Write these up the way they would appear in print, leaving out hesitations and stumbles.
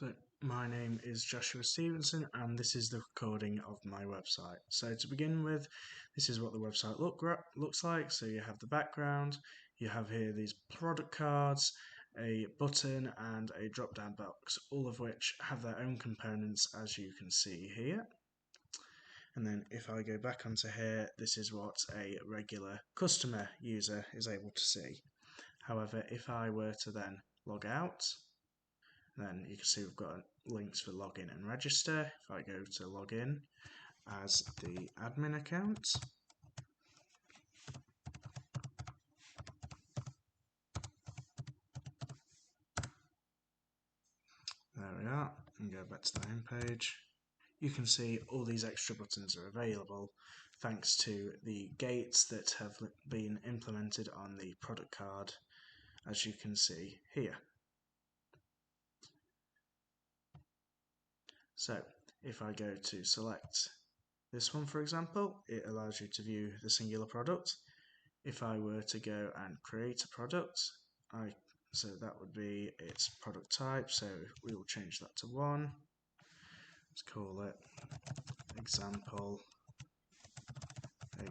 So my name is Joshua Stevenson and this is the recording of my website. So to begin with, this is what the website looks like. So you have the background, you have here these product cards, a button and a drop down box, all of which have their own components as you can see here. And then if I go back onto here, this is what a regular customer user is able to see. However, if I were to then log out, then you can see we've got links for login and register. If I go to login as the admin account, there we are, and go back to the home page. You can see all these extra buttons are available thanks to the gates that have been implemented on the product card, as you can see here. So if I go to select this one, for example, it allows you to view the singular product. If I were to go and create a product, so that would be its product type, so we will change that to 1. Let's call it example, and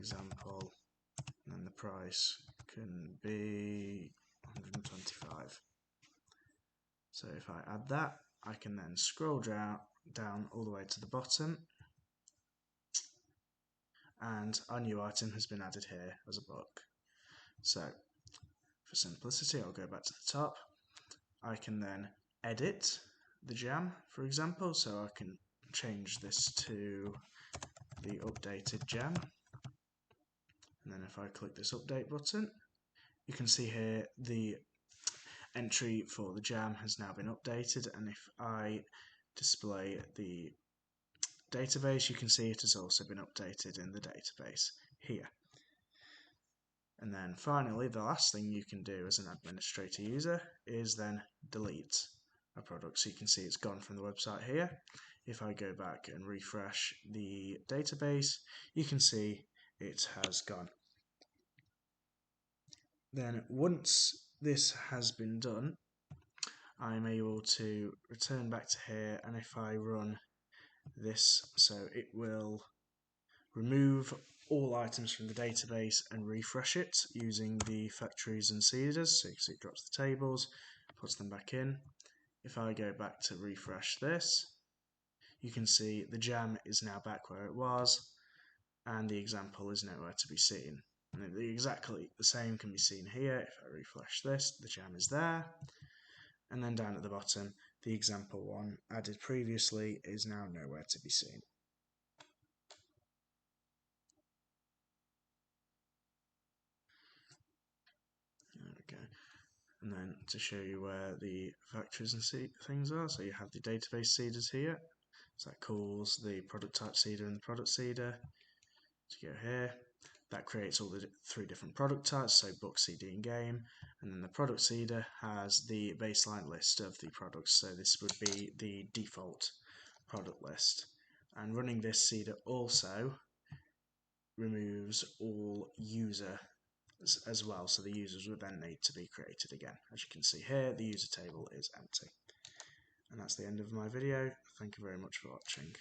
then the price can be 125. So if I add that, I can then scroll down all the way to the bottom, and our new item has been added here as a book. So for simplicity, I'll go back to the top. I can then edit the jam, for example, so I can change this to the updated jam. And then if I click this update button, you can see here the entry for the jam has now been updated, and if I display the database, you can see it has also been updated in the database here. And then finally, the last thing you can do as an administrator user is then delete a product. So you can see it's gone from the website here. If I go back and refresh the database, you can see it has gone. Then once this has been done, I'm able to return back to here, and if I run this, so it will remove all items from the database and refresh it using the factories and seeders. So you can see it drops the tables, puts them back in. If I go back to refresh this, you can see the jam is now back where it was, and the example is nowhere to be seen. And exactly the same can be seen here. If I refresh this, the jam is there, and then down at the bottom, the example one added previously is now nowhere to be seen. There we go. And then to show you where the factories and things are, so you have the database seeders here. So that calls the product type seeder and the product seeder. To go here, that creates all the 3 different product types, so book, CD and game, and then the product seeder has the baseline list of the products, so this would be the default product list. And running this seeder also removes all user as well, so the users would then need to be created again. As you can see here, the user table is empty. And that's the end of my video. Thank you very much for watching.